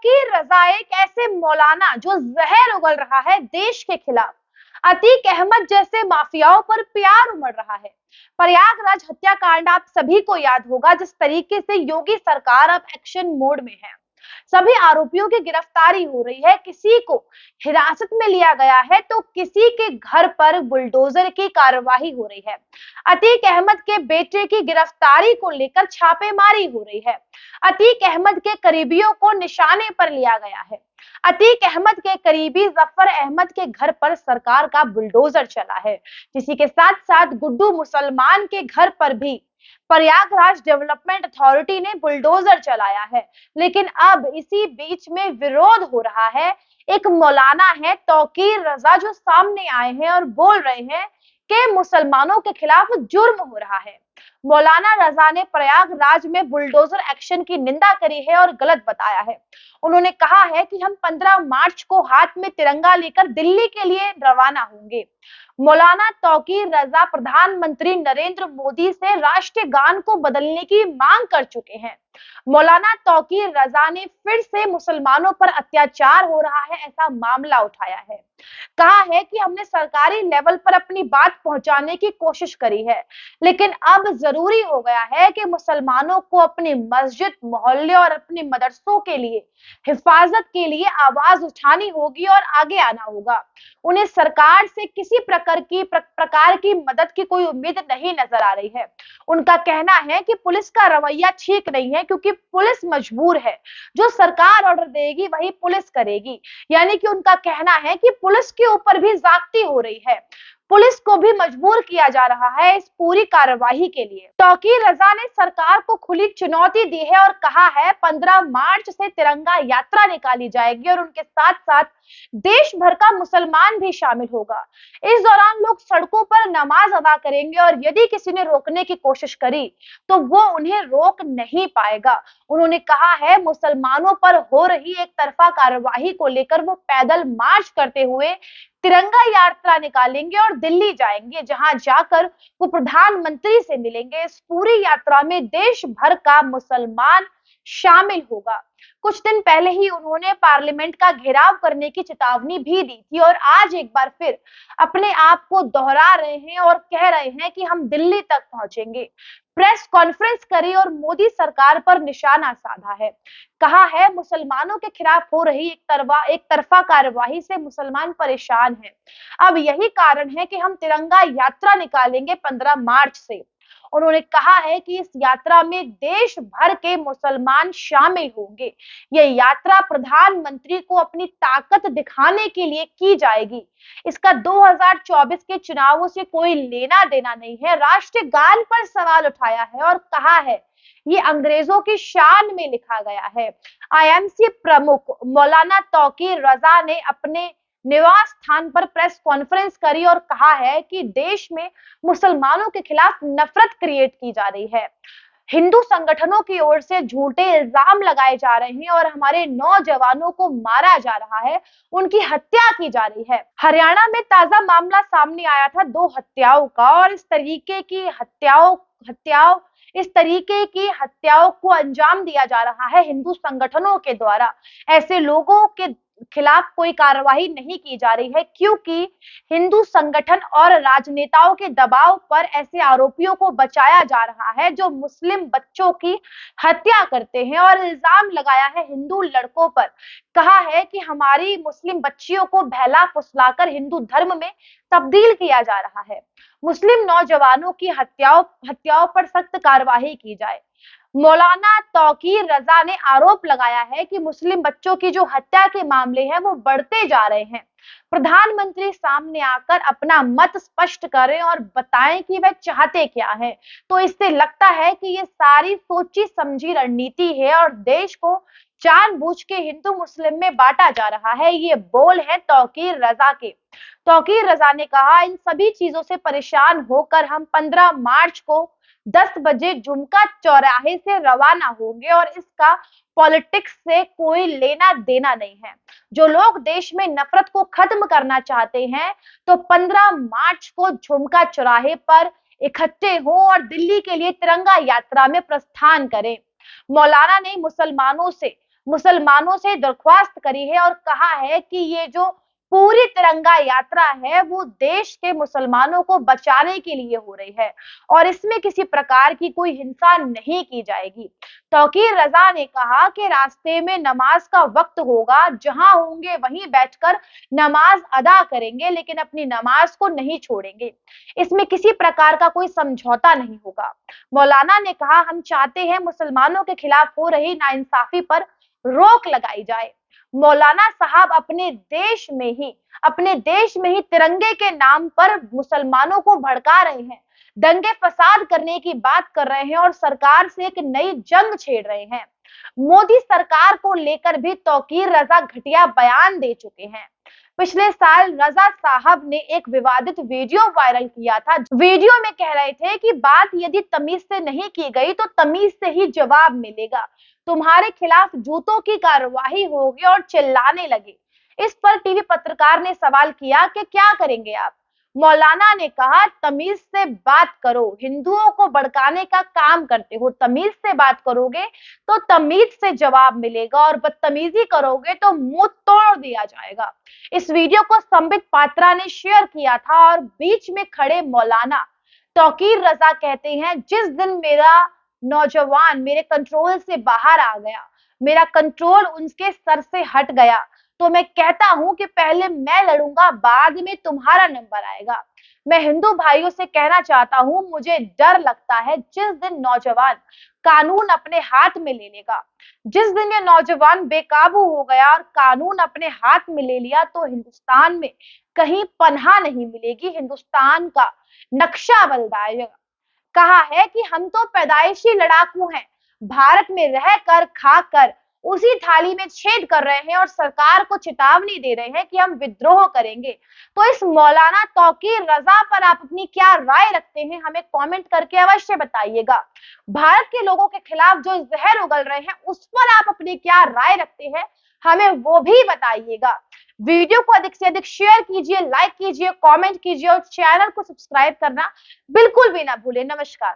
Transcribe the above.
तौकीर रजा एक ऐसे मौलाना जो जहर उगल रहा है देश के खिलाफ। अतीक अहमद जैसे माफियाओं पर प्यार उमड़ रहा है। प्रयागराज हत्याकांड आप सभी को याद होगा, जिस तरीके से योगी सरकार अब एक्शन मोड में है। सभी आरोपियों की गिरफ्तारी हो रही है, किसी को हिरासत में लिया गया है तो किसी के घर पर बुलडोजर की कार्रवाई हो रही है। अतीक अहमद के बेटे की गिरफ्तारी को लेकर छापेमारी हो रही है। अतीक अहमद के करीबियों को निशाने पर लिया गया है। अतीक अहमद के करीबी जफर अहमद के घर पर सरकार का बुलडोजर चला है। इसी के साथ साथ गुड्डू मुसलमान के घर पर भी प्रयागराज डेवलपमेंट अथॉरिटी ने बुलडोजर चलाया है। लेकिन अब इसी बीच में विरोध हो रहा है। एक मौलाना है तौकीर रजा जो सामने आए हैं और बोल रहे हैं कि मुसलमानों के खिलाफ जुर्म हो रहा है। मौलाना रजा ने प्रयागराज में बुलडोजर एक्शन की निंदा करी है और गलत बताया है। उन्होंने कहा है कि हम 15 मार्च को हाथ में तिरंगा लेकर दिल्ली के लिए रवाना होंगे। मौलाना तौकीर रजा प्रधानमंत्री नरेंद्र मोदी से राष्ट्रीय गान को बदलने की मांग कर चुके हैं। मौलाना तौकीर रजा ने फिर से मुसलमानों पर अत्याचार हो रहा है ऐसा मामला उठाया है। कहा है कि हमने सरकारी लेवल पर अपनी बात पहुंचाने की कोशिश करी है, लेकिन अब जरूरी हो गया है कि मुसलमानों को अपनी मस्जिद, मोहल्ले और अपने मदरसों के लिए हिफाजत के लिए आवाज उठानी होगी और आगे आना होगा। उन्हें सरकार से किसी प्रकार की मदद की कोई उम्मीद नहीं नजर आ रही है। उनका कहना है कि पुलिस का रवैया ठीक नहीं है क्योंकि पुलिस मजबूर है, जो सरकार ऑर्डर देगी वही पुलिस करेगी। यानी कि उनका कहना है कि पुलिस के ऊपर भी ज्यादती हो रही है, पुलिस को भी मजबूर किया जा रहा है इस पूरी कार्यवाही के लिए। तौकीर रजा ने सरकार को खुली चुनौती दी है और कहा है 15 मार्च से तिरंगा यात्रा निकाली जाएगी और उनके साथ साथ देश भर का मुसलमान भी शामिल होगा। इस दौरान लोग सड़कों पर नमाज अदा करेंगे और यदि किसी ने रोकने की कोशिश करी तो वो उन्हें रोक नहीं पाएगा। उन्होंने कहा है मुसलमानों पर हो रही एक तरफा कार्यवाही को लेकर वो पैदल मार्च करते हुए तिरंगा यात्रा निकालेंगे और दिल्ली जाएंगे, जहां जाकर वो प्रधानमंत्री से मिलेंगे। इस पूरी यात्रा में देश भर का मुसलमान शामिल होगा। कुछ दिन पहले ही उन्होंने पार्लियामेंट का घेराव करने की चेतावनी भी दी थी और आज एक बार फिर अपने आप को दोहरा रहे हैं और कह रहे हैं कि हम दिल्ली तक पहुंचेंगे। प्रेस कॉन्फ्रेंस करी और मोदी सरकार पर निशाना साधा है। कहा है मुसलमानों के खिलाफ हो रही एक तरफा कार्यवाही से मुसलमान परेशान हैं। अब यही कारण है कि हम तिरंगा यात्रा निकालेंगे 15 मार्च से। उन्होंने कहा है कि इस यात्रा में देश भर के मुसलमान शामिल होंगे। यह यात्रा प्रधानमंत्री को अपनी ताकत दिखाने के लिए की जाएगी। इसका 2024 के चुनावों से कोई लेना देना नहीं है। राष्ट्रीय गान पर सवाल उठाया है और कहा है ये अंग्रेजों की शान में लिखा गया है। आईएमसी प्रमुख मौलाना तौकीर रजा ने अपने निवास स्थान पर प्रेस कॉन्फ्रेंस करी और कहा है कि देश में मुसलमानों के खिलाफ नफरत क्रिएट की जा रही है। हिंदू संगठनों की ओर से झूठे इल्जाम लगाए जा रहे हैं और हमारे नौजवानों को मारा जा रहा है, उनकी हत्या की जा रही है। हरियाणा में ताजा मामला सामने आया था 2 हत्याओं का और इस तरीके की हत्याओं को अंजाम दिया जा रहा है हिंदू संगठनों के द्वारा। ऐसे लोगों के खिलाफ कोई कार्रवाई नहीं की जा रही है क्योंकि हिंदू संगठन और राजनेताओं के दबाव पर ऐसे आरोपियों को बचाया जा रहा है जो मुस्लिम बच्चों की हत्या करते हैं और इल्जाम लगाया है हिंदू लड़कों पर। कहा है कि हमारी मुस्लिम बच्चियों को बहला फुसलाकर हिंदू धर्म में तब्दील किया जा रहा है। मुस्लिम नौजवानों की हत्याओं पर सख्त कार्रवाई की जाए। मौलाना तौकीर रजा ने आरोप लगाया है कि मुस्लिम बच्चों की जो हत्या के मामले हैं वो बढ़ते जा रहे हैं। प्रधानमंत्री सामने आकर अपना मत स्पष्ट करें और बताएं कि वह चाहते क्या है। तो इससे लगता है कि ये सारी सोची समझी रणनीति है और देश को जानबूझ के हिंदू मुस्लिम में बांटा जा रहा है। ये बोल है तौकीर रजा के। तौकीर रजा ने कहा इन सभी चीजों से परेशान होकर हम 15 मार्च को 10 बजे झुमका चौराहे से रवाना होंगे और इसका पॉलिटिक्स से कोई लेना देना नहीं है। जो लोग देश में नफरत को खत्म करना चाहते हैं तो 15 मार्च को झुमका चौराहे पर इकट्ठे हों और दिल्ली के लिए तिरंगा यात्रा में प्रस्थान करें। मौलाना ने मुसलमानों से मुसलमानों से दरख्वास्त करी है और कहा है कि ये जो पूरी तिरंगा यात्रा है वो देश के मुसलमानों को बचाने के लिए हो रही है और इसमें किसी प्रकार की कोई हिंसा नहीं की जाएगी। तौकीर रजा ने कहा कि रास्ते में नमाज का वक्त होगा, जहां होंगे वहीं बैठकर नमाज अदा करेंगे, लेकिन अपनी नमाज को नहीं छोड़ेंगे। इसमें किसी प्रकार का कोई समझौता नहीं होगा। मौलाना ने कहा, हम चाहते हैं मुसलमानों के खिलाफ हो रही नाइंसाफी पर रोक लगाई जाए। मौलाना साहब अपने देश में ही तिरंगे के नाम पर मुसलमानों को भड़का रहे हैं, दंगे फसाद करने की बात कर रहे हैं और सरकार से एक नई जंग छेड़ रहे हैं। मोदी सरकार को लेकर भी तौकीर रजा घटिया बयान दे चुके हैं। पिछले साल रजा साहब ने एक विवादित वीडियो वायरल किया था। वीडियो में कह रहे थे कि बात यदि तमीज से नहीं की गई तो तमीज से ही जवाब मिलेगा, तुम्हारे खिलाफ जूतों की कार्रवाई होगी और चिल्लाने लगे। इस पर टीवी पत्रकार ने सवाल किया कि क्या करेंगे आप? मौलाना ने कहा, तमीज से बात करो, हिंदुओं को भड़काने का काम करते हो, तमीज से बात करोगे तो तमीज से जवाब मिलेगा और बदतमीजी करोगे तो मुंह तोड़ दिया जाएगा। इस वीडियो को संबित पात्रा ने शेयर किया था और बीच में खड़े मौलाना तौकीर रजा कहते हैं, जिस दिन मेरा नौजवान मेरे कंट्रोल से बाहर आ गया, मेरा कंट्रोल उनके सर से हट गया, तो मैं कहता हूं कि पहले मैं लड़ूंगा, बाद में तुम्हारा नंबर आएगा। मैं हिंदू भाइयों से कहना चाहता हूं, मुझे डर लगता है जिस दिन नौजवान कानून अपने हाथ में ले लेगा, जिस दिन ये नौजवान बेकाबू हो गया और कानून अपने हाथ में ले लिया, तो हिंदुस्तान में कहीं पनाह नहीं मिलेगी, हिंदुस्तान का नक्शा बदल जाएगा। कहा है कि हम तो पैदाइशी लड़ाकू हैं, भारत में रहकर खाकर उसी थाली में छेद कर रहे हैं और सरकार को चेतावनी दे रहे हैं कि हम विद्रोह करेंगे। तो इस मौलाना तौकीर रजा पर आप अपनी क्या राय रखते हैं, हमें कमेंट करके अवश्य बताइएगा। भारत के लोगों के खिलाफ जो जहर उगल रहे हैं उस पर आप अपनी क्या राय रखते हैं, हमें वो भी बताइएगा। वीडियो को अधिक से अधिक शेयर कीजिए, लाइक कीजिए, कमेंट कीजिए और चैनल को सब्सक्राइब करना बिल्कुल भी ना भूलें। नमस्कार।